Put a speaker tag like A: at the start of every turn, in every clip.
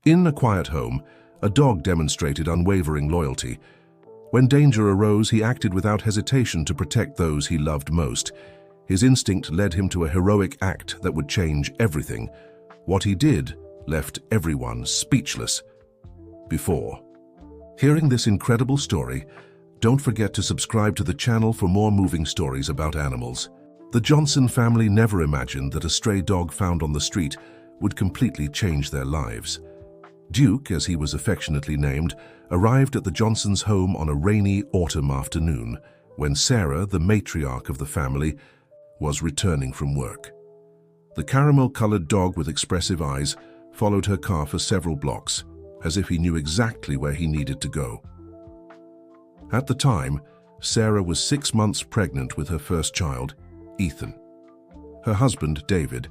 A: In a quiet home, a dog demonstrated unwavering loyalty. When danger arose, he acted without hesitation to protect those he loved most. His instinct led him to a heroic act that would change everything. What he did left everyone speechless. Before hearing this incredible story, don't forget to subscribe to the channel for more moving stories about animals. The Johnson family never imagined that a stray dog found on the street would completely change their lives. Duke, as he was affectionately named, arrived at the Johnsons' home on a rainy autumn afternoon when Sarah, the matriarch of the family, was returning from work. The caramel-colored dog with expressive eyes followed her car for several blocks, as if he knew exactly where he needed to go. At the time, Sarah was 6 months pregnant with her first child, Ethan. Her husband, David,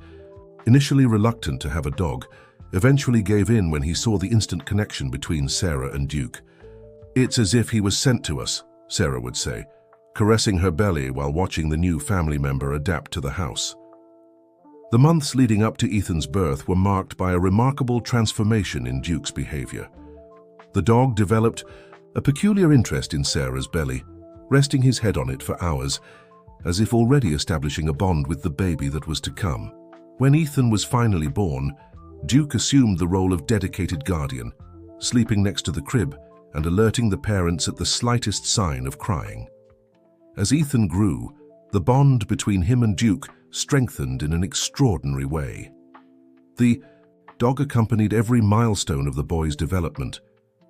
A: initially reluctant to have a dog, eventually gave in when he saw the instant connection between Sarah and Duke. "It's as if he was sent to us," Sarah would say, caressing her belly while watching the new family member adapt to the house. The months leading up to Ethan's birth were marked by a remarkable transformation in Duke's behavior. The dog developed a peculiar interest in Sarah's belly, resting his head on it for hours, as if already establishing a bond with the baby that was to come. When Ethan was finally born, Duke assumed the role of dedicated guardian, sleeping next to the crib and alerting the parents at the slightest sign of crying. As Ethan grew, the bond between him and Duke strengthened in an extraordinary way. The dog accompanied every milestone of the boy's development,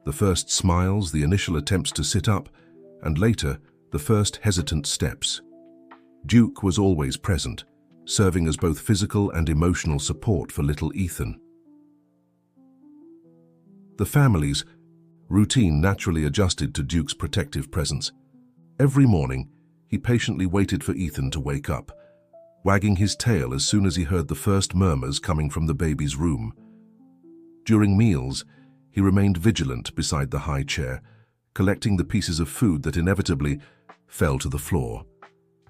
A: the first smiles, the initial attempts to sit up, and later, the first hesitant steps. Duke was always present, serving as both physical and emotional support for little Ethan. The family's routine naturally adjusted to Duke's protective presence. Every morning, he patiently waited for Ethan to wake up, wagging his tail as soon as he heard the first murmurs coming from the baby's room. During meals, he remained vigilant beside the high chair, collecting the pieces of food that inevitably fell to the floor.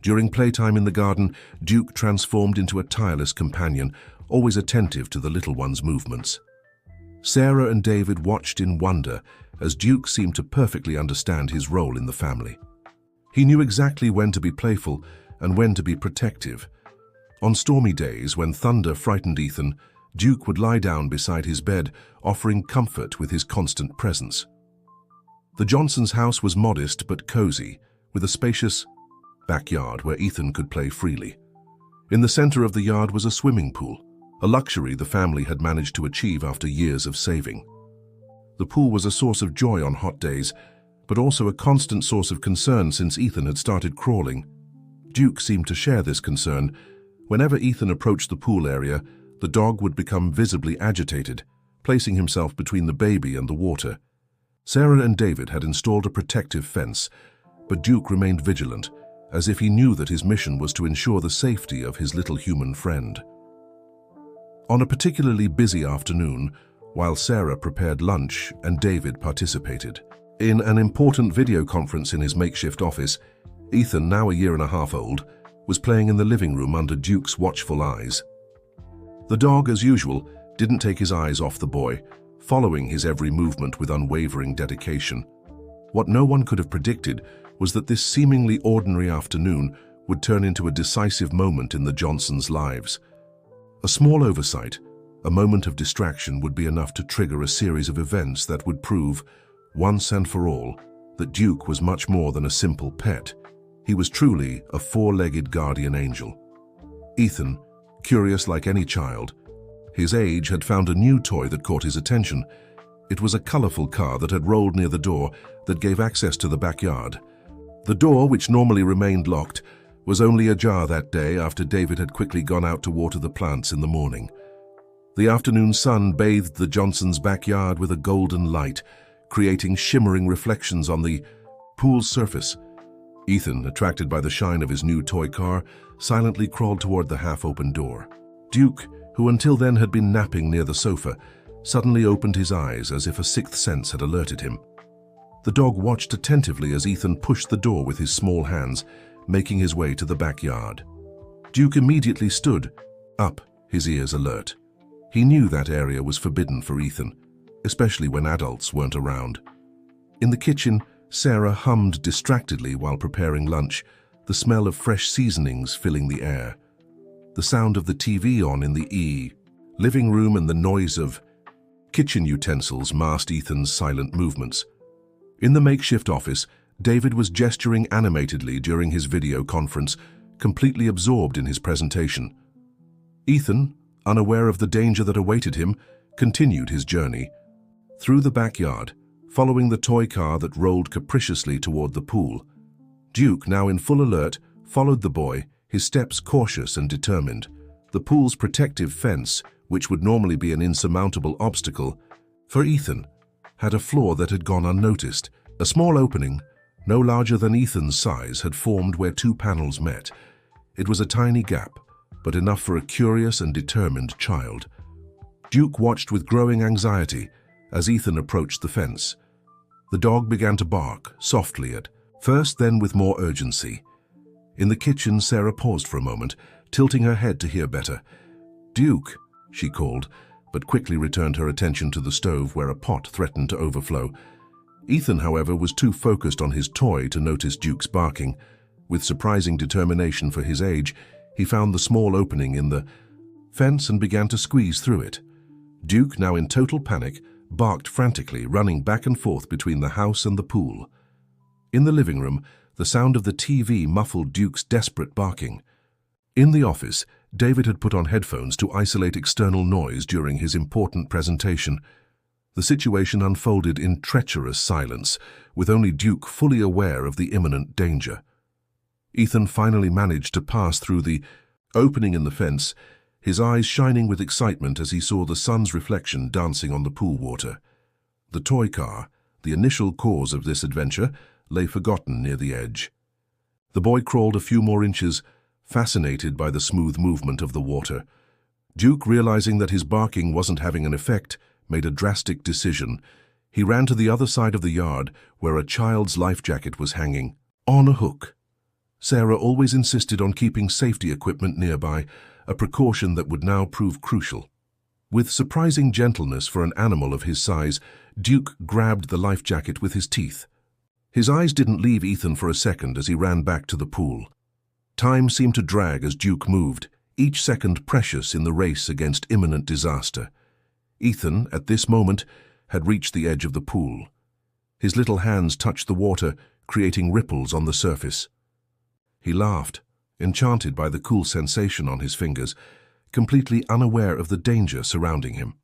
A: During playtime in the garden, Duke transformed into a tireless companion, always attentive to the little one's movements. Sarah and David watched in wonder as Duke seemed to perfectly understand his role in the family. He knew exactly when to be playful and when to be protective. On stormy days, when thunder frightened Ethan, Duke would lie down beside his bed, offering comfort with his constant presence. The Johnsons' house was modest but cozy, with a spacious backyard where Ethan could play freely. In the center of the yard was a swimming pool, a luxury the family had managed to achieve after years of saving. The pool was a source of joy on hot days, but also a constant source of concern since Ethan had started crawling. Duke seemed to share this concern. Whenever Ethan approached the pool area, the dog would become visibly agitated, placing himself between the baby and the water. Sarah and David had installed a protective fence, but Duke remained vigilant, as if he knew that his mission was to ensure the safety of his little human friend. On a particularly busy afternoon, while Sarah prepared lunch and David participated in an important video conference in his makeshift office, Ethan, now a 1.5 years old, was playing in the living room under Duke's watchful eyes. The dog, as usual, didn't take his eyes off the boy, following his every movement with unwavering dedication. What no one could have predicted was that this seemingly ordinary afternoon would turn into a decisive moment in the Johnsons' lives. A small oversight, a moment of distraction, would be enough to trigger a series of events that would prove, once and for all, that Duke was much more than a simple pet. He was truly a four-legged guardian angel. Ethan, curious like any child, his age, had found a new toy that caught his attention. It was a colorful car that had rolled near the door that gave access to the backyard. The door, which normally remained locked, was only ajar that day after David had quickly gone out to water the plants in the morning. The afternoon sun bathed the Johnsons' backyard with a golden light, creating shimmering reflections on the pool's surface. Ethan, attracted by the shine of his new toy car, silently crawled toward the half-open door. Duke, who until then had been napping near the sofa, suddenly opened his eyes as if a sixth sense had alerted him. The dog watched attentively as Ethan pushed the door with his small hands, making his way to the backyard. Duke immediately stood up, his ears alert. He knew that area was forbidden for Ethan. especially when adults weren't around. In the kitchen, Sarah hummed distractedly while preparing lunch, the smell of fresh seasonings filling the air. The sound of the TV on in the living room and the noise of kitchen utensils masked Ethan's silent movements. In the makeshift office, David was gesturing animatedly during his video conference, completely absorbed in his presentation. Ethan, unaware of the danger that awaited him, continued his journey. Through the backyard, following the toy car that rolled capriciously toward the pool. Duke, now in full alert, followed the boy, his steps cautious and determined. The pool's protective fence, which would normally be an insurmountable obstacle, for Ethan, had a flaw that had gone unnoticed. A small opening, no larger than Ethan's size, had formed where two panels met. It was a tiny gap, but enough for a curious and determined child. Duke watched with growing anxiety as Ethan approached the fence. The dog began to bark, softly at first, then with more urgency. In the kitchen, Sarah paused for a moment, tilting her head to hear better. "Duke," she called, but quickly returned her attention to the stove where a pot threatened to overflow. Ethan, however, was too focused on his toy to notice Duke's barking. With surprising determination for his age, he found the small opening in the fence and began to squeeze through it. Duke, now in total panic, barked frantically, running back and forth between the house and the pool. In the living room, the sound of the TV muffled Duke's desperate barking. In the office, David had put on headphones to isolate external noise during his important presentation. The situation unfolded in treacherous silence, with only Duke fully aware of the imminent danger. Ethan finally managed to pass through the opening in the fence, his eyes shining with excitement as he saw the sun's reflection dancing on the pool water. The toy car, the initial cause of this adventure, lay forgotten near the edge. The boy crawled a few more inches, fascinated by the smooth movement of the water. Duke, realizing that his barking wasn't having an effect, made a drastic decision. He ran to the other side of the yard, where a child's life jacket was hanging, on a hook. Sarah always insisted on keeping safety equipment nearby, a precaution that would now prove crucial. With surprising gentleness for an animal of his size, Duke grabbed the life jacket with his teeth. His eyes didn't leave Ethan for a second as he ran back to the pool. Time seemed to drag as Duke moved, each second precious in the race against imminent disaster. Ethan, at this moment, had reached the edge of the pool. His little hands touched the water, creating ripples on the surface. He laughed, enchanted by the cool sensation on his fingers, completely unaware of the danger surrounding him.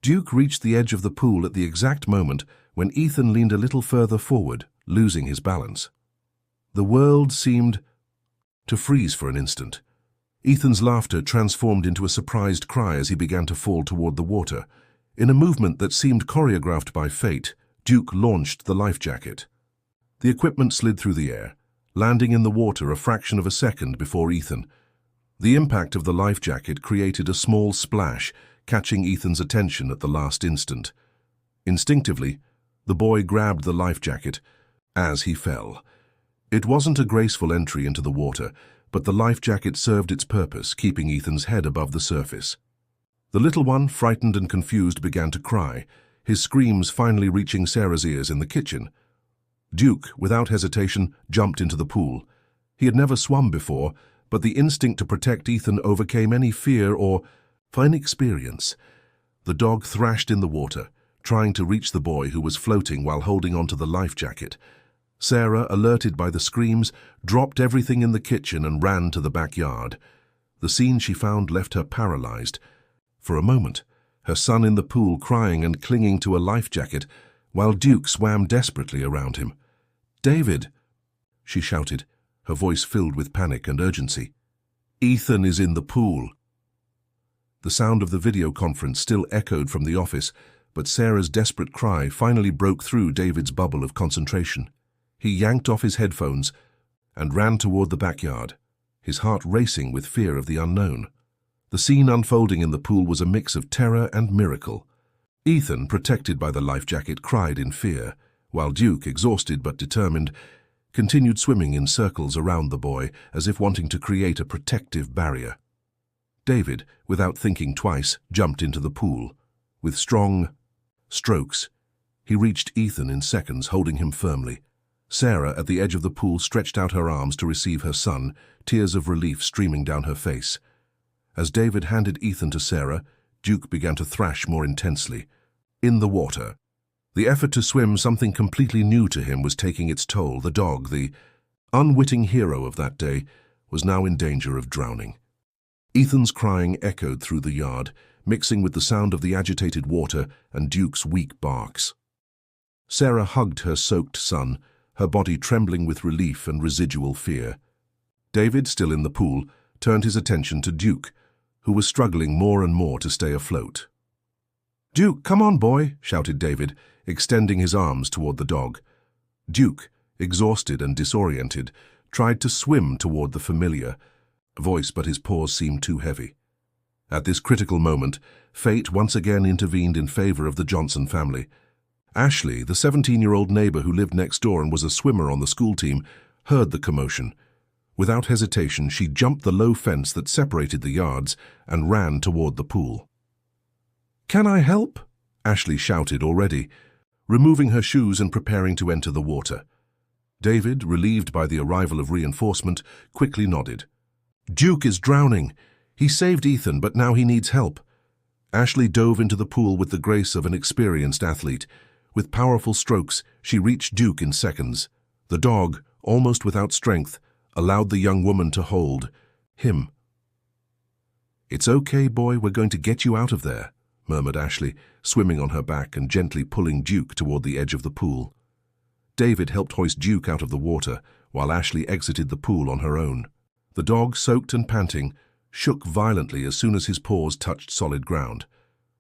A: Duke reached the edge of the pool at the exact moment when Ethan leaned a little further forward, losing his balance. The world seemed to freeze for an instant. Ethan's laughter transformed into a surprised cry as he began to fall toward the water. In a movement that seemed choreographed by fate, Duke launched the life jacket. The equipment slid through the air, landing in the water a fraction of a second before Ethan. The impact of the life jacket created a small splash, catching Ethan's attention at the last instant. Instinctively, the boy grabbed the life jacket as he fell. It wasn't a graceful entry into the water, but the life jacket served its purpose, keeping Ethan's head above the surface. The little one, frightened and confused, began to cry, his screams finally reaching Sarah's ears in the kitchen. Duke, without hesitation, jumped into the pool. He had never swum before, but the instinct to protect Ethan overcame any fear or inexperience. The dog thrashed in the water, trying to reach the boy who was floating while holding onto the life jacket. Sarah, alerted by the screams, dropped everything in the kitchen and ran to the backyard. The scene she found left her paralyzed. For a moment, her son in the pool crying and clinging to a life jacket, while Duke swam desperately around him. "David!" she shouted, her voice filled with panic and urgency. "Ethan is in the pool." The sound of the video conference still echoed from the office, but Sarah's desperate cry finally broke through David's bubble of concentration. He yanked off his headphones and ran toward the backyard, his heart racing with fear of the unknown. The scene unfolding in the pool was a mix of terror and miracle. Ethan, protected by the life jacket, cried in fear, while Duke, exhausted but determined, continued swimming in circles around the boy as if wanting to create a protective barrier. David, without thinking twice, jumped into the pool. With strong Strokes. He reached Ethan in seconds, holding him firmly. Sarah, at the edge of the pool, stretched out her arms to receive her son, tears of relief streaming down her face. As David handed Ethan to Sarah, Duke began to thrash more intensely. In the water. The effort to swim, something completely new to him, was taking its toll. The dog, the unwitting hero of that day, was now in danger of drowning. Ethan's crying echoed through the yard, mixing with the sound of the agitated water and Duke's weak barks. Sarah hugged her soaked son, her body trembling with relief and residual fear. David, still in the pool, turned his attention to Duke, who was struggling more and more to stay afloat. "Duke, come on, boy," shouted David, extending his arms toward the dog. Duke, exhausted and disoriented, tried to swim toward the familiar voice, but his paws seemed too heavy. At this critical moment, fate once again intervened in favor of the Johnson family. Ashley, the 17-year-old neighbor who lived next door and was a swimmer on the school team, heard the commotion. Without hesitation, she jumped the low fence that separated the yards and ran toward the pool. "Can I help?" Ashley shouted already, removing her shoes and preparing to enter the water. David, relieved by the arrival of reinforcement, quickly nodded. "Duke is drowning. He saved Ethan, but now he needs help." Ashley dove into the pool with the grace of an experienced athlete. With powerful strokes, she reached Duke in seconds. The dog, almost without strength, allowed the young woman to hold him. "It's okay, boy, we're going to get you out of there," murmured Ashley, swimming on her back and gently pulling Duke toward the edge of the pool. David helped hoist Duke out of the water, while Ashley exited the pool on her own. The dog, soaked and panting, shook violently as soon as his paws touched solid ground.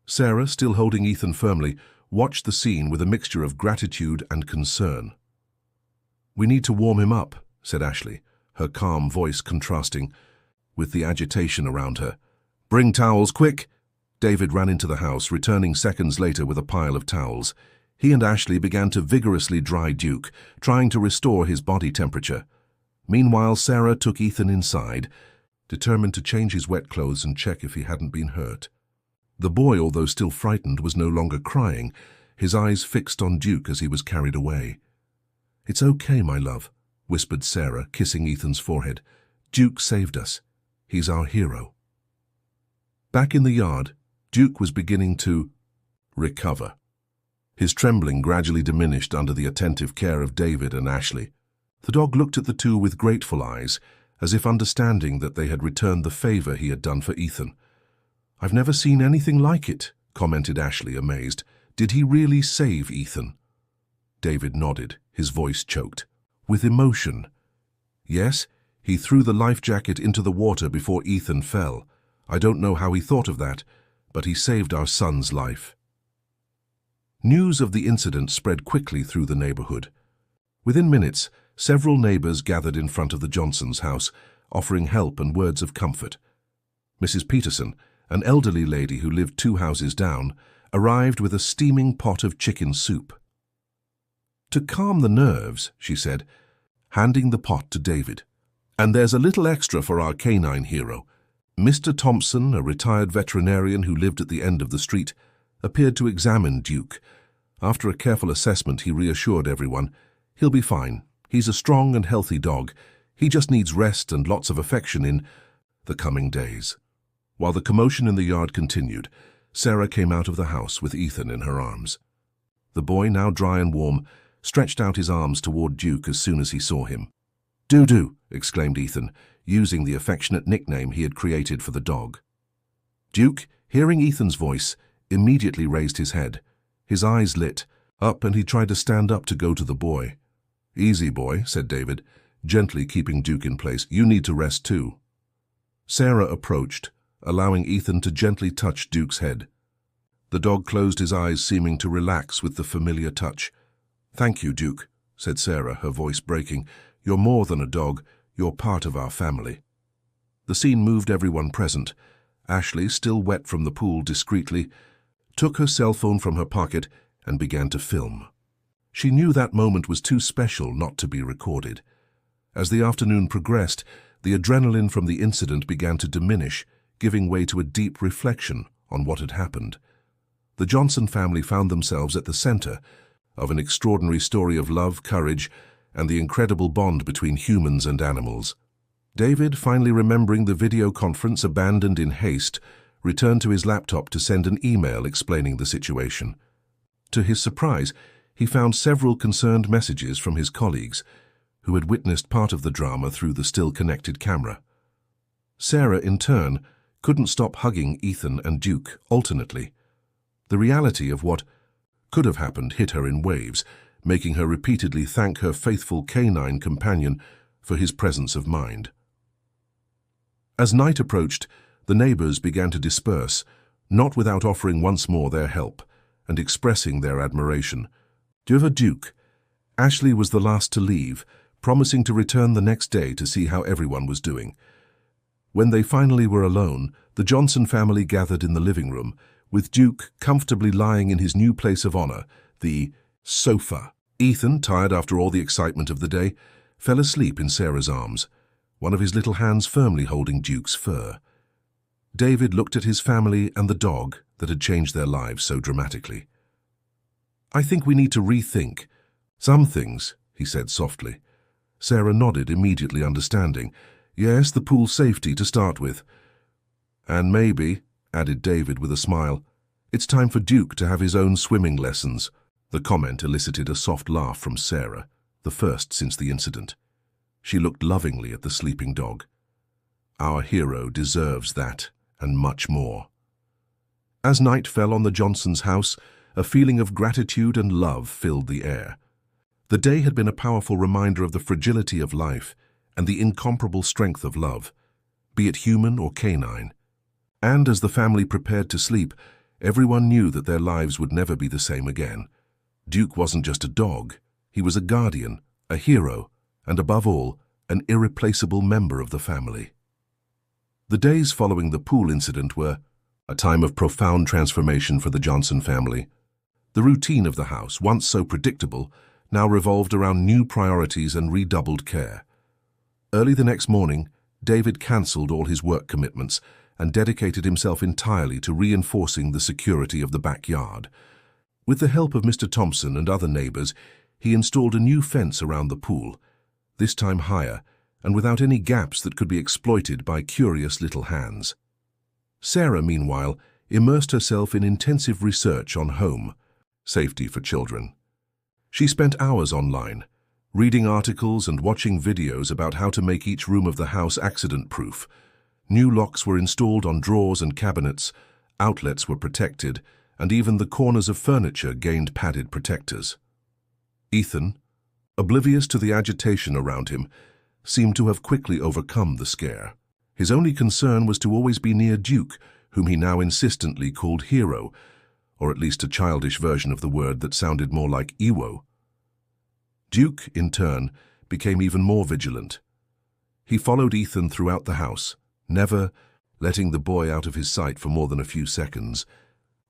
A: Sarah, still holding Ethan firmly, watched the scene with a mixture of gratitude and concern. "We need to warm him up," said Ashley, her calm voice contrasting with the agitation around her. "Bring towels, quick!" David ran into the house, returning seconds later with a pile of towels. He and Ashley began to vigorously dry Duke, trying to restore his body temperature. Meanwhile, Sarah took Ethan inside, determined to change his wet clothes and check if he hadn't been hurt. The boy, although still frightened, was no longer crying, his eyes fixed on Duke as he was carried away. "It's okay, my love," whispered Sarah, kissing Ethan's forehead. "Duke saved us. He's our hero." Back in the yard, Duke was beginning to recover. His trembling gradually diminished under the attentive care of David and Ashley. The dog looked at the two with grateful eyes, as if understanding that they had returned the favor he had done for Ethan. "I've never seen anything like it," commented Ashley, amazed. "Did he really save Ethan?" David nodded, his voice choked. "With emotion. Yes, he threw the life jacket into the water before Ethan fell. I don't know how he thought of that, but he saved our son's life." News of the incident spread quickly through the neighborhood. Within minutes, several neighbors gathered in front of the Johnsons' house, offering help and words of comfort. Mrs. Peterson, an elderly lady who lived 2 houses down, arrived with a steaming pot of chicken soup. "To calm the nerves," she said, handing the pot to David. "And there's a little extra for our canine hero." Mr. Thompson, a retired veterinarian who lived at the end of the street, appeared to examine Duke. After a careful assessment, he reassured everyone, "He'll be fine. He's a strong and healthy dog. He just needs rest and lots of affection in the coming days." While the commotion in the yard continued, Sarah came out of the house with Ethan in her arms. The boy, now dry and warm, stretched out his arms toward Duke as soon as he saw him. "Doo-doo," exclaimed Ethan, using the affectionate nickname he had created for the dog. Duke, hearing Ethan's voice, immediately raised his head. His eyes lit up and he tried to stand up to go to the boy. "Easy, boy," said David, gently keeping Duke in place. "You need to rest too." Sarah approached, allowing Ethan to gently touch Duke's head. The dog closed his eyes, seeming to relax with the familiar touch. "Thank you, Duke," said Sarah, her voice breaking. "You're more than a dog. You're part of our family." The scene moved everyone present. Ashley, still wet from the pool, discreetly took her cell phone from her pocket and began to film. She knew that moment was too special not to be recorded. As the afternoon progressed, the adrenaline from the incident began to diminish, giving way to a deep reflection on what had happened. The Johnson family found themselves at the center of an extraordinary story of love, courage, and the incredible bond between humans and animals. David, finally remembering the video conference abandoned in haste, returned to his laptop to send an email explaining the situation. To his surprise, he found several concerned messages from his colleagues, who had witnessed part of the drama through the still-connected camera. Sarah, in turn, couldn't stop hugging Ethan and Duke alternately. The reality of what could have happened hit her in waves, making her repeatedly thank her faithful canine companion for his presence of mind. As night approached, the neighbors began to disperse, not without offering once more their help and expressing their admiration. However, Duke, Ashley was the last to leave, promising to return the next day to see how everyone was doing. When they finally were alone, the Johnson family gathered in the living room, with Duke comfortably lying in his new place of honor, the sofa. Ethan, tired after all the excitement of the day, fell asleep in Sarah's arms, one of his little hands firmly holding Duke's fur. David looked at his family and the dog that had changed their lives so dramatically. "I think we need to rethink some things," he said softly. Sarah nodded, immediately understanding. "Yes, the pool safety to start with. And maybe," added David with a smile, "it's time for Duke to have his own swimming lessons." The comment elicited a soft laugh from Sarah, the first since the incident. She looked lovingly at the sleeping dog. "Our hero deserves that, and much more." As night fell on the Johnsons' house, a feeling of gratitude and love filled the air. The day had been a powerful reminder of the fragility of life and the incomparable strength of love, be it human or canine. And as the family prepared to sleep, everyone knew that their lives would never be the same again. Duke wasn't just a dog, he was a guardian, a hero, and above all, an irreplaceable member of the family. The days following the pool incident were a time of profound transformation for the Johnson family. The routine of the house, once so predictable, now revolved around new priorities and redoubled care. Early the next morning, David cancelled all his work commitments and dedicated himself entirely to reinforcing the security of the backyard. With the help of Mr. Thompson and other neighbors, he installed a new fence around the pool, this time higher and without any gaps that could be exploited by curious little hands. Sarah, meanwhile, immersed herself in intensive research on home safety for children. She spent hours online, reading articles and watching videos about how to make each room of the house accident-proof. New locks were installed on drawers and cabinets, outlets were protected, and even the corners of furniture gained padded protectors. Ethan, oblivious to the agitation around him, seemed to have quickly overcome the scare. His only concern was to always be near Duke, whom he now insistently called hero, or at least a childish version of the word that sounded more like Iwo. Duke, in turn, became even more vigilant. He followed Ethan throughout the house, never letting the boy out of his sight for more than a few seconds.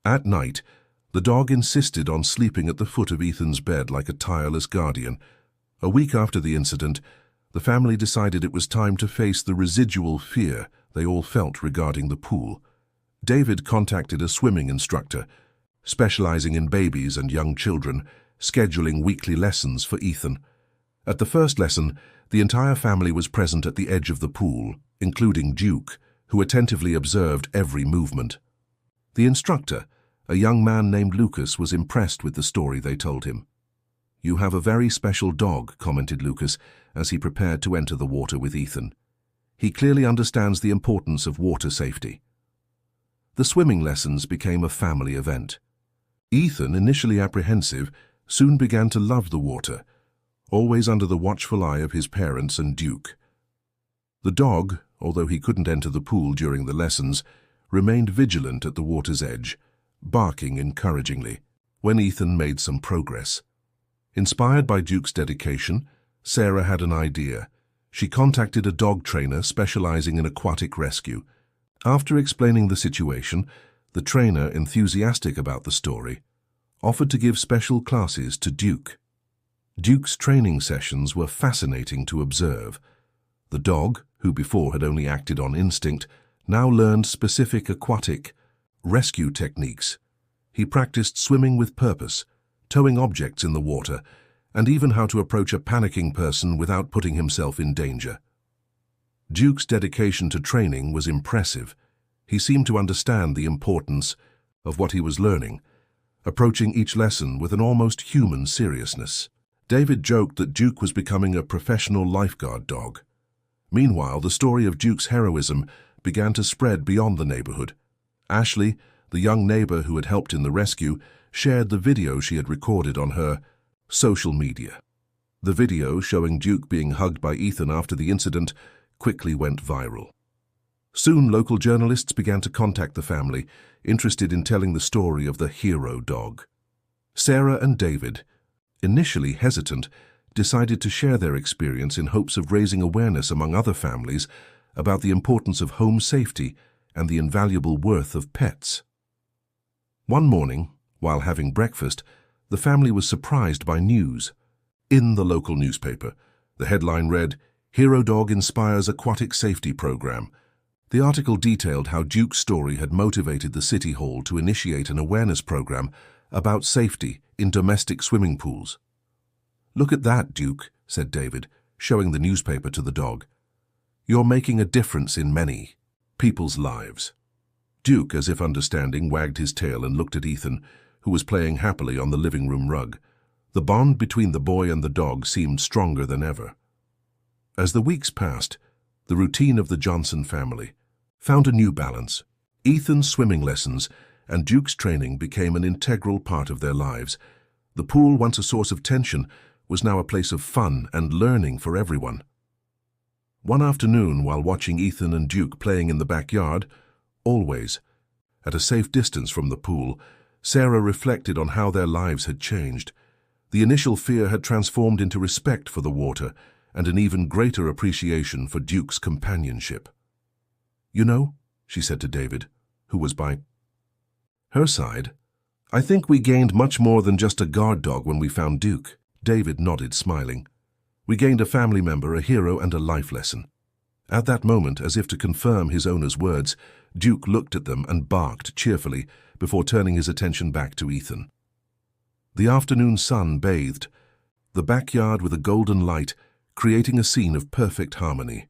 A: At night, the dog insisted on sleeping at the foot of Ethan's bed like a tireless guardian. A week after the incident, the family decided it was time to face the residual fear they all felt regarding the pool. David contacted a swimming instructor, specializing in babies and young children, scheduling weekly lessons for Ethan. At the first lesson, the entire family was present at the edge of the pool, including Duke, who attentively observed every movement. The instructor, a young man named Lucas, was impressed with the story they told him. "You have a very special dog," commented Lucas, as he prepared to enter the water with Ethan. "He clearly understands the importance of water safety." The swimming lessons became a family event. Ethan, initially apprehensive, soon began to love the water, always under the watchful eye of his parents and Duke. The dog, although he couldn't enter the pool during the lessons, remained vigilant at the water's edge, barking encouragingly when Ethan made some progress. Inspired by Duke's dedication, Sarah had an idea. She contacted a dog trainer specializing in aquatic rescue. After explaining the situation, the trainer, enthusiastic about the story, offered to give special classes to Duke. Duke's training sessions were fascinating to observe. The dog, who before had only acted on instinct, now learned specific aquatic rescue techniques, He practiced swimming with purpose, towing objects in the water, and even how to approach a panicking person without putting himself in danger. Duke's dedication to training was impressive. He seemed to understand the importance of what he was learning, approaching each lesson with an almost human seriousness. David joked that Duke was becoming a professional lifeguard dog. Meanwhile, the story of Duke's heroism began to spread beyond the neighborhood. Ashley, the young neighbor who had helped in the rescue, shared the video she had recorded on her social media. The video, showing Duke being hugged by Ethan after the incident, quickly went viral. Soon, local journalists began to contact the family, interested in telling the story of the hero dog. Sarah and David, initially hesitant, decided to share their experience in hopes of raising awareness among other families about the importance of home safety and the invaluable worth of pets. One morning, while having breakfast, the family was surprised by news. In the local newspaper, the headline read, "Hero Dog Inspires Aquatic Safety Program." The article detailed how Duke's story had motivated the City Hall to initiate an awareness program about safety in domestic swimming pools. "Look at that, Duke," said David, showing the newspaper to the dog. "You're making a difference in many people's lives." Duke, as if understanding, wagged his tail and looked at Ethan, who was playing happily on the living room rug. The bond between the boy and the dog seemed stronger than ever. As the weeks passed, the routine of the Johnson family found a new balance. Ethan's swimming lessons and Duke's training became an integral part of their lives. The pool, once a source of tension, was now a place of fun and learning for everyone. One afternoon, while watching Ethan and Duke playing in the backyard, always at a safe distance from the pool, Sarah reflected on how their lives had changed. The initial fear had transformed into respect for the water and an even greater appreciation for Duke's companionship. "You know," she said to David, who was by her side, "I think we gained much more than just a guard dog when we found Duke." David nodded, smiling. "We gained a family member, a hero, and a life lesson." At that moment, as if to confirm his owner's words, Duke looked at them and barked cheerfully before turning his attention back to Ethan. The afternoon sun bathed the backyard with a golden light, creating a scene of perfect harmony.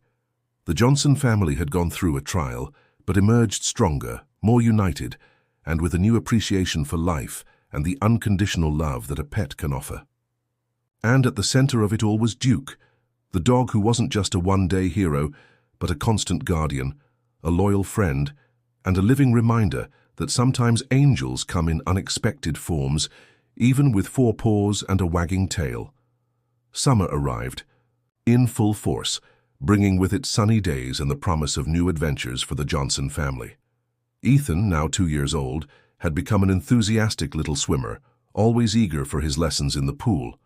A: The Johnson family had gone through a trial, but emerged stronger, more united, and with a new appreciation for life and the unconditional love that a pet can offer. And at the center of it all was Duke, the dog who wasn't just a one-day hero, but a constant guardian, a loyal friend, and a living reminder that sometimes angels come in unexpected forms, even with 4 paws and a wagging tail. Summer arrived, in full force, bringing with it sunny days and the promise of new adventures for the Johnson family. Ethan, now 2 years old, had become an enthusiastic little swimmer, always eager for his lessons in the pool.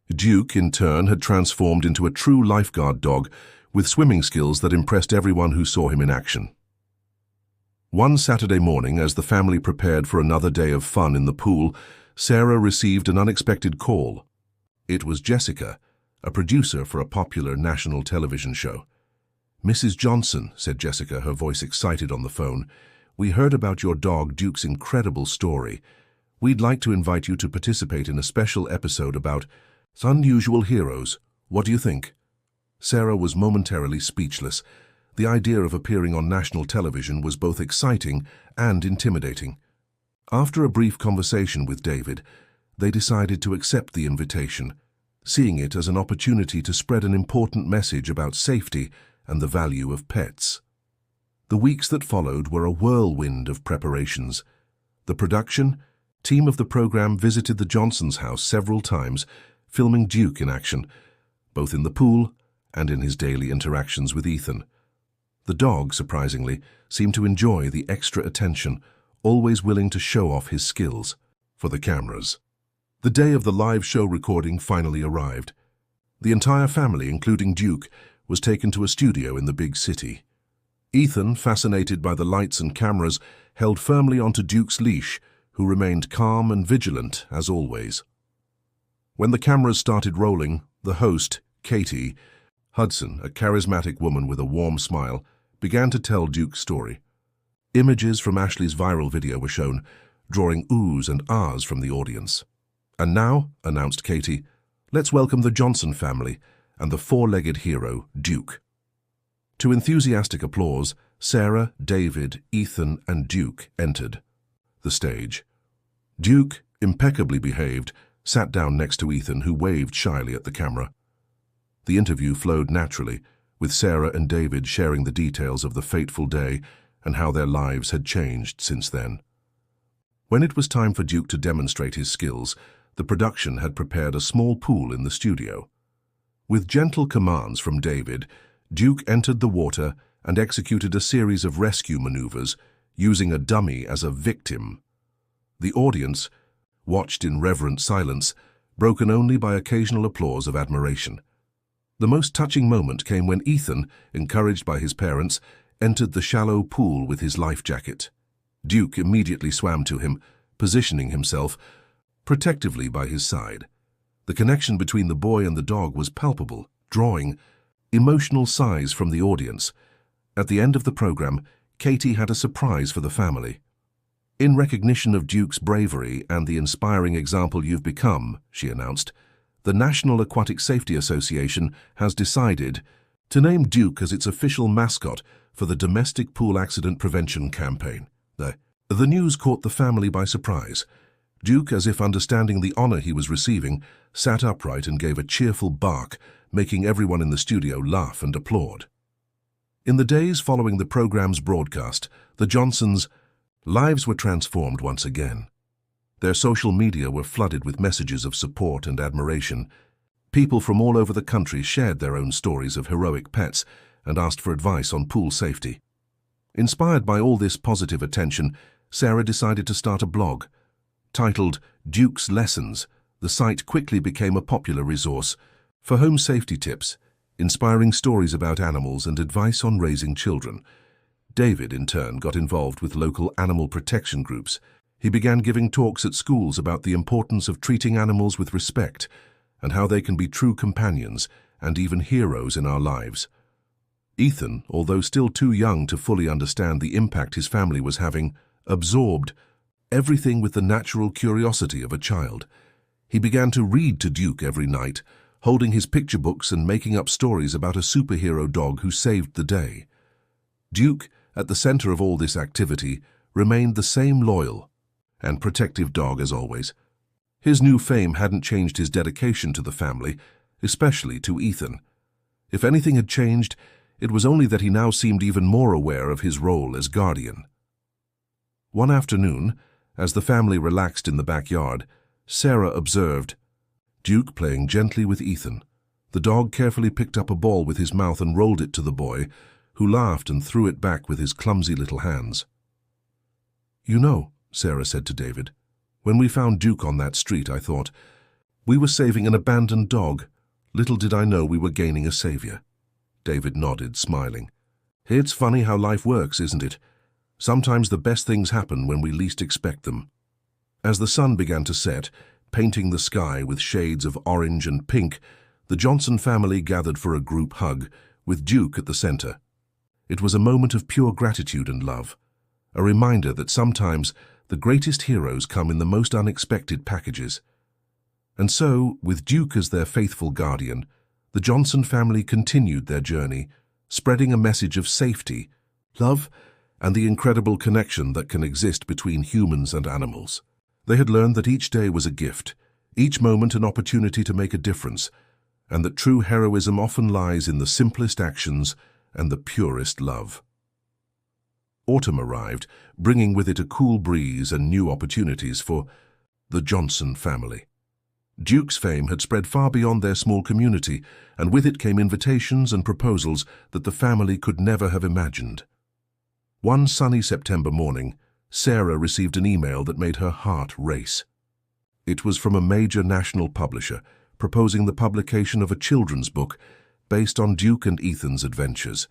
A: Duke, in turn, had transformed into a true lifeguard dog with swimming skills that impressed everyone who saw him in action. One Saturday morning, as the family prepared for another day of fun in the pool, Sarah received an unexpected call. It was Jessica, a producer for a popular national television show. "Mrs. Johnson," said Jessica, her voice excited on the phone, "we heard about your dog Duke's incredible story. We'd like to invite you to participate in a special episode about unusual heroes. What do you think?" Sarah was momentarily speechless. The idea of appearing on national television was both exciting and intimidating. After a brief conversation with David, they decided to accept the invitation, seeing it as an opportunity to spread an important message about safety and the value of pets. The weeks that followed were a whirlwind of preparations. The production team of the program visited the Johnsons' house several times, filming Duke in action, both in the pool and in his daily interactions with Ethan. The dog, surprisingly, seemed to enjoy the extra attention, always willing to show off his skills for the cameras. The day of the live show recording finally arrived. The entire family, including Duke, was taken to a studio in the big city. Ethan, fascinated by the lights and cameras, held firmly onto Duke's leash, who remained calm and vigilant as always. When the cameras started rolling, the host, Katie Hudson, a charismatic woman with a warm smile, began to tell Duke's story. Images from Ashley's viral video were shown, drawing oohs and ahs from the audience. "And now," announced Katie, "let's welcome the Johnson family and the four-legged hero, Duke." To enthusiastic applause, Sarah, David, Ethan, and Duke entered the stage. Duke, impeccably behaved, sat down next to Ethan, who waved shyly at the camera. The interview flowed naturally, with Sarah and David sharing the details of the fateful day and how their lives had changed since then. When it was time for Duke to demonstrate his skills, the production had prepared a small pool in the studio. With gentle commands from David, Duke entered the water and executed a series of rescue maneuvers, using a dummy as a victim. The audience watched in reverent silence, broken only by occasional applause of admiration. The most touching moment came when Ethan, encouraged by his parents, entered the shallow pool with his life jacket. Duke immediately swam to him, positioning himself protectively by his side. The connection between the boy and the dog was palpable, drawing emotional sighs from the audience. At the end of the program, Katie had a surprise for the family. "In recognition of Duke's bravery and the inspiring example you've become," she announced, "the National Aquatic Safety Association has decided to name Duke as its official mascot for the Domestic Pool Accident Prevention Campaign." The news caught the family by surprise. Duke, as if understanding the honor he was receiving, sat upright and gave a cheerful bark, making everyone in the studio laugh and applaud. In the days following the program's broadcast, the Johnsons' lives were transformed once again. Their social media were flooded with messages of support and admiration. People from all over the country shared their own stories of heroic pets and asked for advice on pool safety. Inspired by all this positive attention, Sarah decided to start a blog. Titled Duke's Lessons, the site quickly became a popular resource for home safety tips, inspiring stories about animals and advice on raising children. David, in turn, got involved with local animal protection groups. He began giving talks at schools about the importance of treating animals with respect and how they can be true companions and even heroes in our lives. Ethan, although still too young to fully understand the impact his family was having, absorbed everything with the natural curiosity of a child. He began to read to Duke every night, holding his picture books and making up stories about a superhero dog who saved the day. Duke, at the center of all this activity, remained the same loyal and protective dog as always. His new fame hadn't changed his dedication to the family, especially to Ethan. If anything had changed, it was only that he now seemed even more aware of his role as guardian. One afternoon, as the family relaxed in the backyard, Sarah observed Duke playing gently with Ethan. The dog carefully picked up a ball with his mouth and rolled it to the boy, who laughed and threw it back with his clumsy little hands. "You know," Sarah said to David, "when we found Duke on that street, I thought, we were saving an abandoned dog. Little did I know we were gaining a savior." David nodded, smiling. "It's funny how life works, isn't it? Sometimes the best things happen when we least expect them." As the sun began to set, painting the sky with shades of orange and pink, the Johnson family gathered for a group hug, with Duke at the center. It was a moment of pure gratitude and love, a reminder that sometimes the greatest heroes come in the most unexpected packages. And so, with Duke as their faithful guardian, the Johnson family continued their journey, spreading a message of safety, love, and the incredible connection that can exist between humans and animals. They had learned that each day was a gift, each moment an opportunity to make a difference, and that true heroism often lies in the simplest actions and the purest love. Autumn arrived, bringing with it a cool breeze and new opportunities for the Johnson family. Duke's fame had spread far beyond their small community, and with it came invitations and proposals that the family could never have imagined. One sunny September morning, Sarah received an email that made her heart race. It was from a major national publisher, proposing the publication of a children's book based on Duke and Ethan's adventures.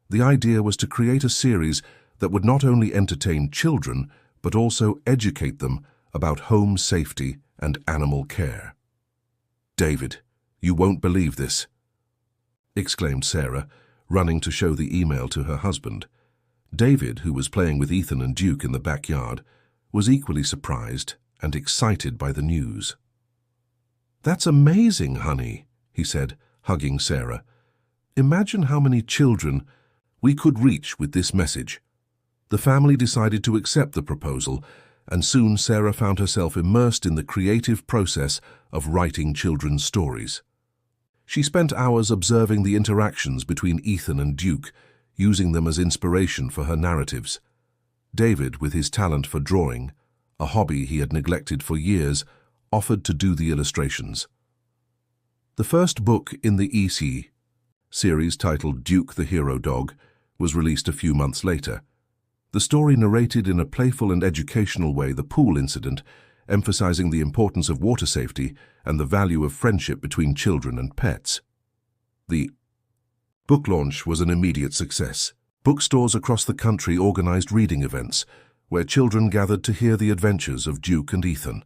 A: The idea was to create a series that would not only entertain children, but also educate them about home safety and animal care. "David, you won't believe this," exclaimed Sarah, running to show the email to her husband. David, who was playing with Ethan and Duke in the backyard, was equally surprised and excited by the news. "That's amazing, honey," he said, hugging Sarah. "Imagine how many children we could reach with this message." The family decided to accept the proposal, and soon Sarah found herself immersed in the creative process of writing children's stories. She spent hours observing the interactions between Ethan and Duke, using them as inspiration for her narratives. David, with his talent for drawing, a hobby he had neglected for years, offered to do the illustrations. The first book in the EC series, titled Duke the Hero Dog, was released a few months later. The story narrated in a playful and educational way the pool incident, emphasizing the importance of water safety and the value of friendship between children and pets. The book launch was an immediate success. Bookstores across the country organized reading events, where children gathered to hear the adventures of Duke and Ethan.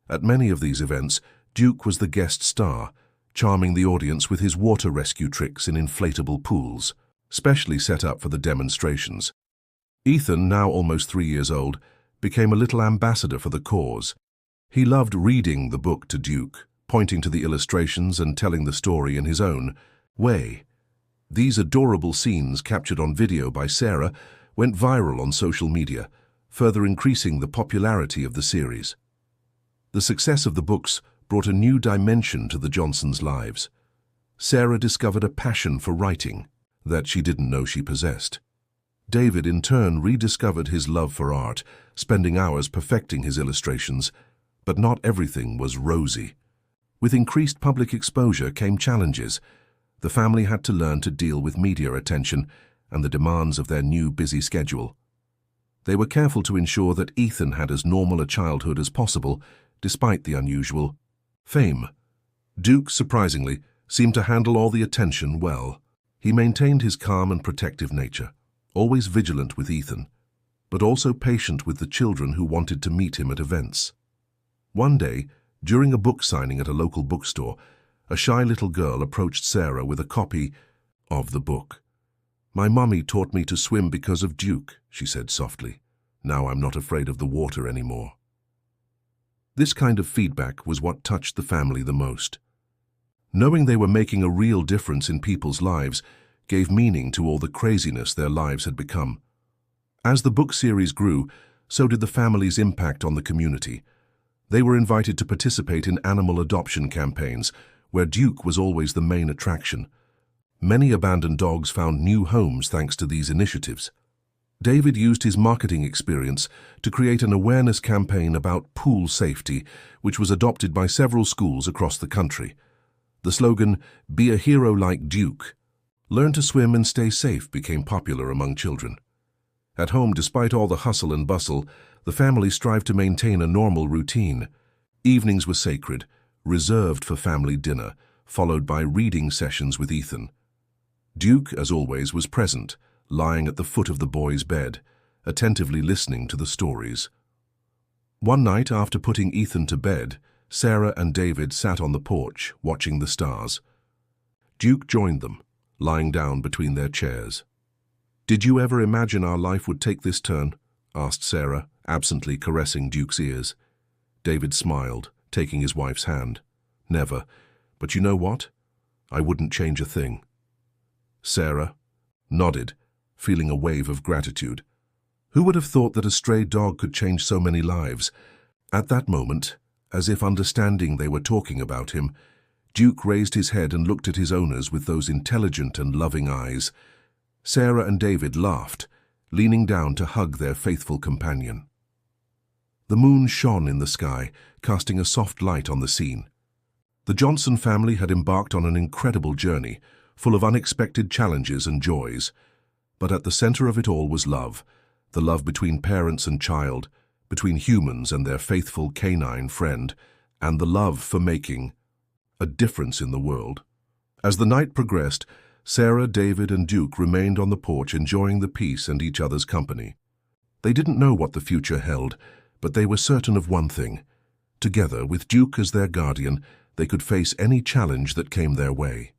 A: At many of these events, Duke was the guest star, charming the audience with his water rescue tricks in inflatable pools, specially set up for the demonstrations. Ethan, now almost 3 years old, became a little ambassador for the cause. He loved reading the book to Duke, pointing to the illustrations and telling the story in his own way. These adorable scenes, captured on video by Sarah, went viral on social media, further increasing the popularity of the series. The success of the books brought a new dimension to the Johnsons' lives. Sarah discovered a passion for writing that she didn't know she possessed. David, in turn, rediscovered his love for art, spending hours perfecting his illustrations. But not everything was rosy. With increased public exposure came challenges. The family had to learn to deal with media attention and the demands of their new busy schedule. They were careful to ensure that Ethan had as normal a childhood as possible, despite the unusual fame. Duke, surprisingly, seemed to handle all the attention well. He maintained his calm and protective nature, always vigilant with Ethan, but also patient with the children who wanted to meet him at events. One day, during a book signing at a local bookstore, a shy little girl approached Sarah with a copy of the book. "My mummy taught me to swim because of Duke," she said softly. "Now I'm not afraid of the water anymore." This kind of feedback was what touched the family the most. Knowing they were making a real difference in people's lives gave meaning to all the craziness their lives had become. As the book series grew, so did the family's impact on the community. They were invited to participate in animal adoption campaigns, where Duke was always the main attraction. Many abandoned dogs found new homes thanks to these initiatives. David used his marketing experience to create an awareness campaign about pool safety, which was adopted by several schools across the country. The slogan, "Be a hero like Duke," "Learn to swim and stay safe," became popular among children. At home, despite all the hustle and bustle, the family strived to maintain a normal routine. Evenings were sacred, reserved for family dinner, followed by reading sessions with Ethan. Duke, as always, was present, lying at the foot of the boy's bed, attentively listening to the stories. One night, after putting Ethan to bed, Sarah and David sat on the porch, watching the stars. Duke joined them, lying down between their chairs. "Did you ever imagine our life would take this turn?" asked Sarah, absently caressing Duke's ears. David smiled, taking his wife's hand. "Never. But you know what? I wouldn't change a thing." Sarah nodded, feeling a wave of gratitude. Who would have thought that a stray dog could change so many lives? At that moment, as if understanding they were talking about him, Duke raised his head and looked at his owners with those intelligent and loving eyes. Sarah and David laughed, leaning down to hug their faithful companion. The moon shone in the sky, casting a soft light on the scene. The Johnson family had embarked on an incredible journey, full of unexpected challenges and joys. But at the center of it all was love, the love between parents and child, between humans and their faithful canine friend, and the love for making a difference in the world. As the night progressed, Sarah, David, and Duke remained on the porch enjoying the peace and each other's company. They didn't know what the future held, but they were certain of one thing. Together, with Duke as their guardian, they could face any challenge that came their way.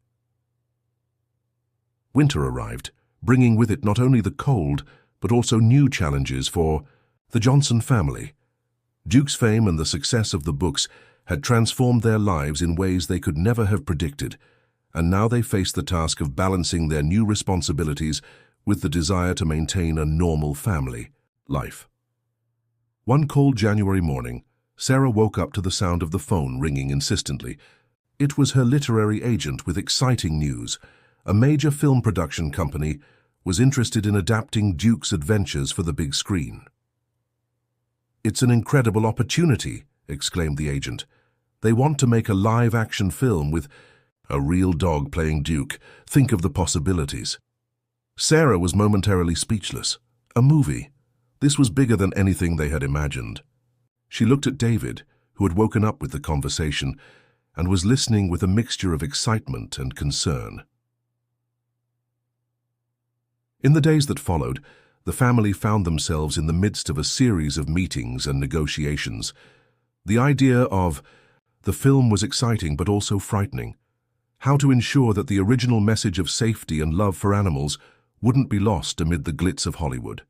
A: Winter arrived, bringing with it not only the cold, but also new challenges for the Johnson family. Duke's fame and the success of the books had transformed their lives in ways they could never have predicted, and now they faced the task of balancing their new responsibilities with the desire to maintain a normal family life. One cold January morning, Sarah woke up to the sound of the phone ringing insistently. It was her literary agent with exciting news. A major film production company was interested in adapting Duke's adventures for the big screen. "It's an incredible opportunity," exclaimed the agent. "They want to make a live-action film with a real dog playing Duke. Think of the possibilities." Sarah was momentarily speechless. A movie. This was bigger than anything they had imagined. She looked at David, who had woken up with the conversation and was listening with a mixture of excitement and concern. In the days that followed, the family found themselves in the midst of a series of meetings and negotiations. The idea of the film was exciting but also frightening. How to ensure that the original message of safety and love for animals wouldn't be lost amid the glitz of Hollywood.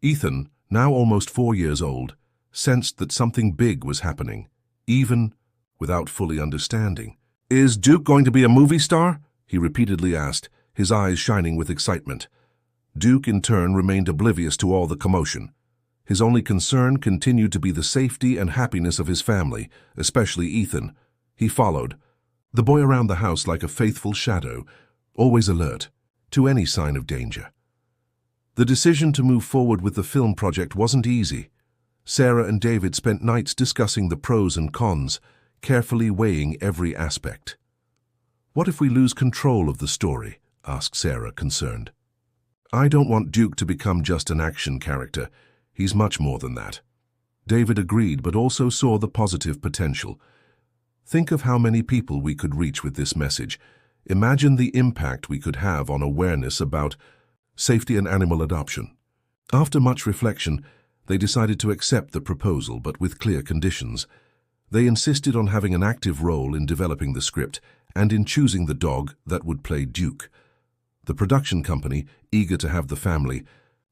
A: Ethan, now almost 4 years old, sensed that something big was happening, even without fully understanding. "Is Duke going to be a movie star?" he repeatedly asked, his eyes shining with excitement. Duke, in turn, remained oblivious to all the commotion. His only concern continued to be the safety and happiness of his family, especially Ethan. He followed, the boy around the house like a faithful shadow, always alert to any sign of danger. The decision to move forward with the film project wasn't easy. Sarah and David spent nights discussing the pros and cons, carefully weighing every aspect. "What if we lose control of the story?" asked Sarah, concerned. "I don't want Duke to become just an action character. He's much more than that." David agreed, but also saw the positive potential. "Think of how many people we could reach with this message. Imagine the impact we could have on awareness about safety and animal adoption." After much reflection, they decided to accept the proposal, but with clear conditions. They insisted on having an active role in developing the script and in choosing the dog that would play Duke. The production company, eager to have the family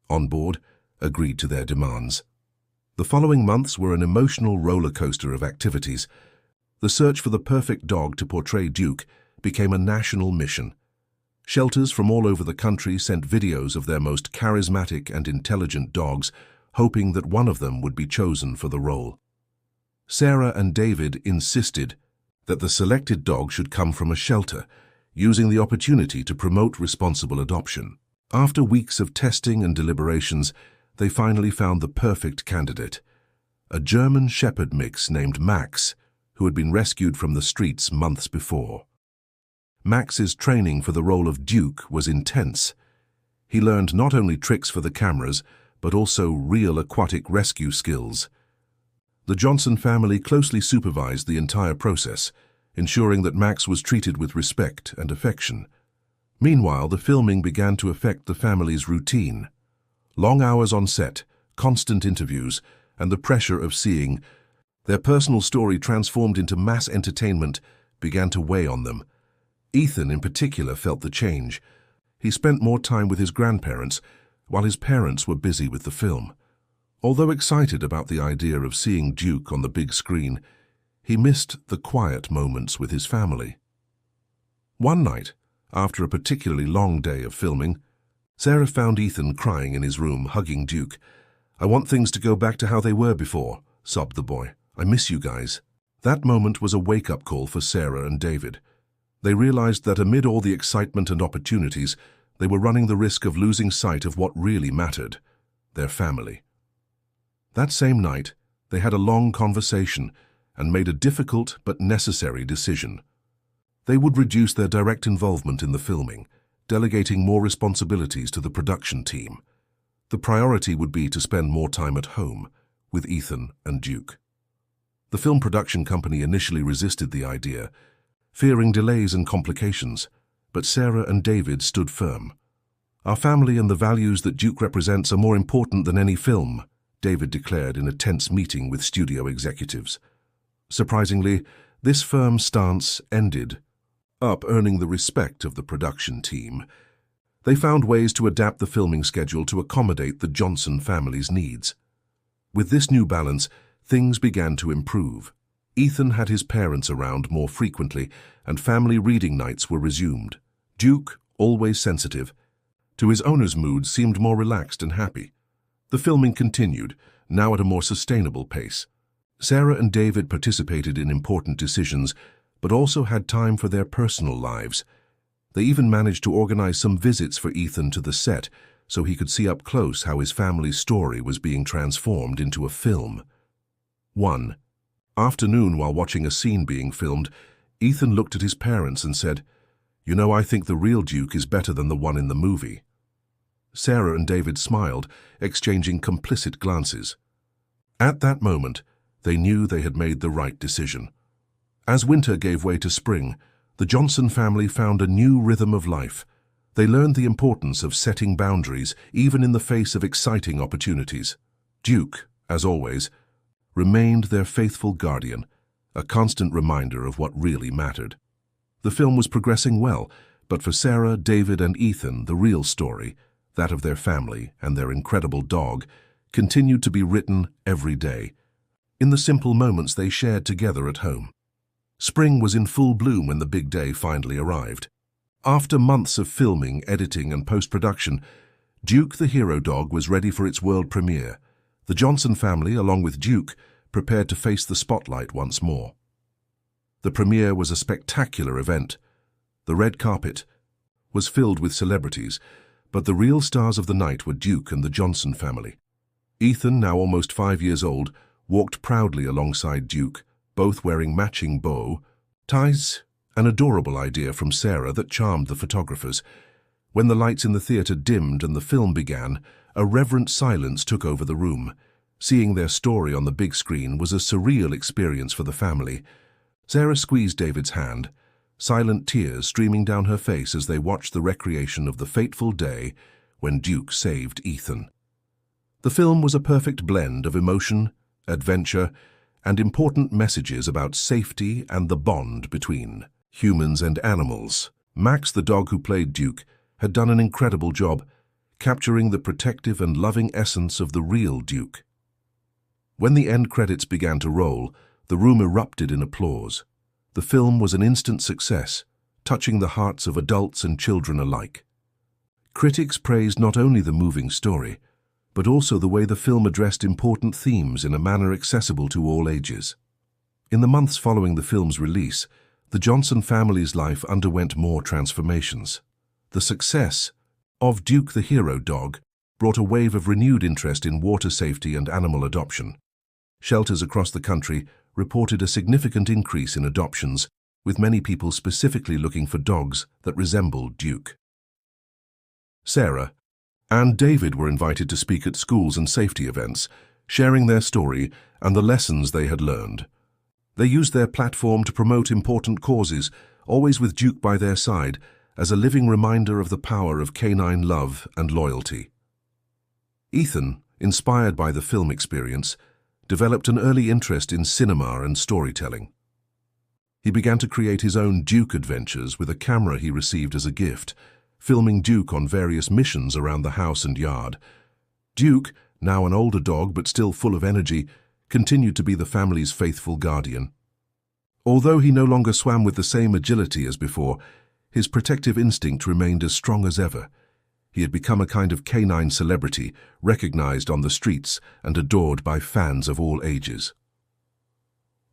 A: on board, agreed to their demands. The following months were an emotional roller coaster of activities. The search for the perfect dog to portray Duke became a national mission. Shelters from all over the country sent videos of their most charismatic and intelligent dogs, hoping that one of them would be chosen for the role. Sarah and David insisted that the selected dog should come from a shelter, using the opportunity to promote responsible adoption. After weeks of testing and deliberations, they finally found the perfect candidate, a German Shepherd mix named Max, who had been rescued from the streets months before. Max's training for the role of Duke was intense. He learned not only tricks for the cameras, but also real aquatic rescue skills. The Johnson family closely supervised the entire process, ensuring that Max was treated with respect and affection. Meanwhile, the filming began to affect the family's routine. Long hours on set, constant interviews, and the pressure of seeing their personal story transformed into mass entertainment began to weigh on them. Ethan, in particular, felt the change. He spent more time with his grandparents, while his parents were busy with the film. Although excited about the idea of seeing Duke on the big screen, he missed the quiet moments with his family. One night, after a particularly long day of filming, Sarah found Ethan crying in his room, hugging Duke. "I want things to go back to how they were before," sobbed the boy. "I miss you guys." That moment was a wake-up call for Sarah and David. They realized that amid all the excitement and opportunities, they were running the risk of losing sight of what really mattered, their family. That same night, they had a long conversation and made a difficult but necessary decision. They would reduce their direct involvement in the filming, delegating more responsibilities to the production team. The priority would be to spend more time at home with Ethan and Duke. The film production company initially resisted the idea, fearing delays and complications, but Sarah and David stood firm. "Our family and the values that Duke represents are more important than any film," David declared in a tense meeting with studio executives. Surprisingly, this firm stance ended up earning the respect of the production team. They found ways to adapt the filming schedule to accommodate the Johnson family's needs. With this new balance, things began to improve. Ethan had his parents around more frequently, and family reading nights were resumed. Duke, always sensitive, to his owner's mood, seemed more relaxed and happy. The filming continued, now at a more sustainable pace. Sarah and David participated in important decisions, but also had time for their personal lives. They even managed to organize some visits for Ethan to the set, so he could see up close how his family's story was being transformed into a film. One afternoon, while watching a scene being filmed, Ethan looked at his parents and said, "You know, I think the real Duke is better than the one in the movie." Sarah and David smiled, exchanging complicit glances. At that moment, they knew they had made the right decision. As winter gave way to spring, the Johnson family found a new rhythm of life. They learned the importance of setting boundaries, even in the face of exciting opportunities. Duke, as always, remained their faithful guardian, a constant reminder of what really mattered. The film was progressing well, but for Sarah, David, and Ethan, the real story, that of their family and their incredible dog, continued to be written every day, in the simple moments they shared together at home. Spring was in full bloom when the big day finally arrived. After months of filming, editing, and post-production, Duke the Hero Dog was ready for its world premiere. The Johnson family, along with Duke, prepared to face the spotlight once more. The premiere was a spectacular event. The red carpet was filled with celebrities, but the real stars of the night were Duke and the Johnson family. Ethan, now almost 5 years old, walked proudly alongside Duke, both wearing matching bow ties, an adorable idea from Sarah that charmed the photographers. When the lights in the theater dimmed and the film began, a reverent silence took over the room. Seeing their story on the big screen was a surreal experience for the family. Sarah squeezed David's hand, silent tears streaming down her face as they watched the recreation of the fateful day when Duke saved Ethan. The film was a perfect blend of emotion, adventure, and important messages about safety and the bond between humans and animals. Max, the dog who played Duke, had done an incredible job, capturing the protective and loving essence of the real Duke. When the end credits began to roll, the room erupted in applause. The film was an instant success, touching the hearts of adults and children alike. Critics praised not only the moving story, but also the way the film addressed important themes in a manner accessible to all ages. In the months following the film's release, the Johnson family's life underwent more transformations. The success of Duke the Hero Dog brought a wave of renewed interest in water safety and animal adoption. Shelters across the country reported a significant increase in adoptions, with many people specifically looking for dogs that resembled Duke. Sarah and David were invited to speak at schools and safety events, sharing their story and the lessons they had learned. They used their platform to promote important causes, always with Duke by their side, as a living reminder of the power of canine love and loyalty. Ethan, inspired by the film experience, developed an early interest in cinema and storytelling. He began to create his own Duke adventures with a camera he received as a gift, filming Duke on various missions around the house and yard. Duke, now an older dog but still full of energy, continued to be the family's faithful guardian. Although he no longer swam with the same agility as before, his protective instinct remained as strong as ever. He had become a kind of canine celebrity, recognized on the streets and adored by fans of all ages.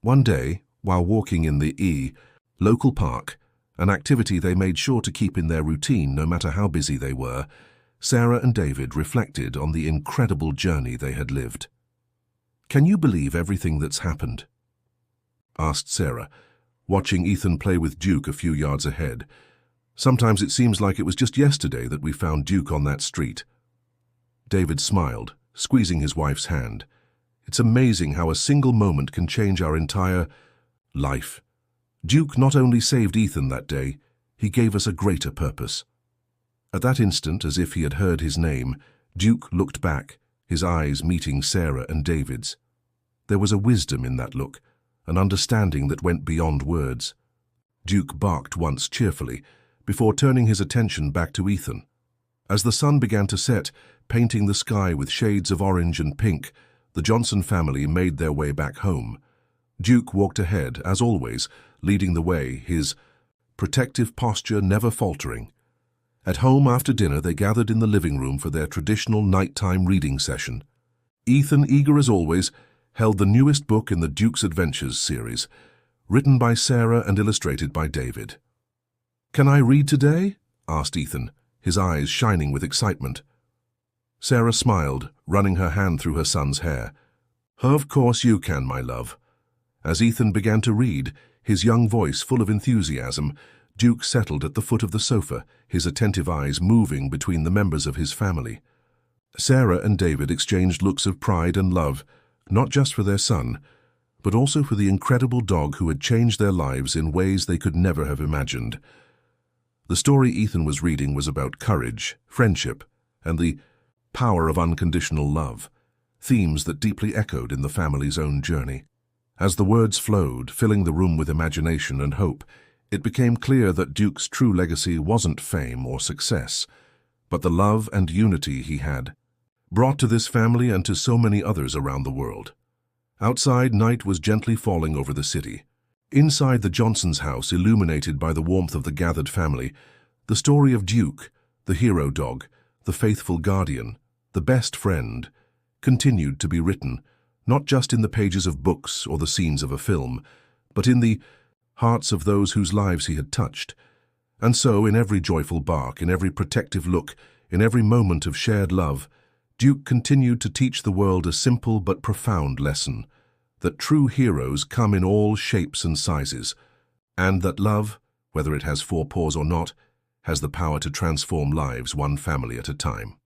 A: One day, while walking in the local park, an activity they made sure to keep in their routine no matter how busy they were, Sarah and David reflected on the incredible journey they had lived. "Can you believe everything that's happened?" asked Sarah, watching Ethan play with Duke a few yards ahead. "Sometimes it seems like it was just yesterday that we found Duke on that street." David smiled, squeezing his wife's hand. "It's amazing how a single moment can change our entire life. Duke not only saved Ethan that day, he gave us a greater purpose." At that instant, as if he had heard his name, Duke looked back, his eyes meeting Sarah and David's. There was a wisdom in that look, an understanding that went beyond words. Duke barked once cheerfully, before turning his attention back to Ethan. As the sun began to set, painting the sky with shades of orange and pink, The Johnson family made their way back home. Duke walked ahead, as always, leading the way, his protective posture never faltering. At home after dinner, they gathered in the living room for their traditional nighttime reading session. Ethan, eager as always, held the newest book in the Duke's Adventures series, written by Sarah and illustrated by David. "Can I read today?" asked Ethan, his eyes shining with excitement. Sarah smiled, running her hand through her son's hair. "Of course you can, my love." As Ethan began to read, his young voice full of enthusiasm, Duke settled at the foot of the sofa, his attentive eyes moving between the members of his family. Sarah and David exchanged looks of pride and love, not just for their son, but also for the incredible dog who had changed their lives in ways they could never have imagined. The story Ethan was reading was about courage, friendship, and the power of unconditional love, themes that deeply echoed in the family's own journey. As the words flowed, filling the room with imagination and hope, it became clear that Duke's true legacy wasn't fame or success, but the love and unity he had brought to this family and to so many others around the world. Outside, night was gently falling over the city. Inside the Johnsons' house, illuminated by the warmth of the gathered family, the story of Duke, the hero dog, the faithful guardian, the best friend, continued to be written, not just in the pages of books or the scenes of a film, but in the hearts of those whose lives he had touched. And so, in every joyful bark, in every protective look, in every moment of shared love, Duke continued to teach the world a simple but profound lesson, that true heroes come in all shapes and sizes, and that love, whether it has four paws or not, has the power to transform lives one family at a time.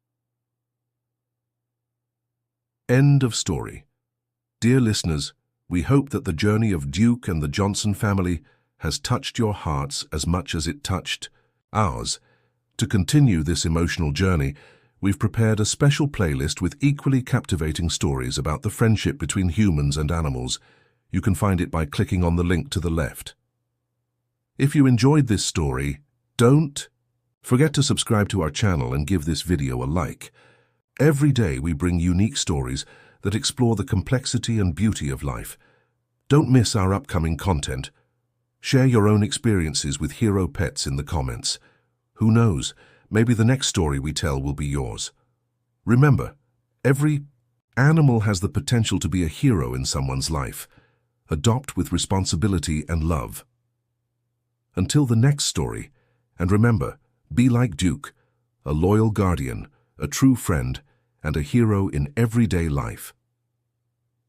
A: End of story. Dear listeners, we hope that the journey of Duke and the Johnson family has touched your hearts as much as it touched ours. To continue this emotional journey, we've prepared a special playlist with equally captivating stories about the friendship between humans and animals. You can find it by clicking on the link to the left. If you enjoyed this story, don't forget to subscribe to our channel and give this video a like. Every day we bring unique stories that explore the complexity and beauty of life. Don't miss our upcoming content. Share your own experiences with hero pets in the comments. Who knows, maybe the next story we tell will be yours. Remember, every animal has the potential to be a hero in someone's life. Adopt with responsibility and love. Until the next story, and remember, be like Duke, a loyal guardian, a true friend, and a hero in everyday life.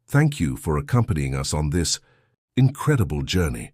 A: Thank you for accompanying us on this incredible journey.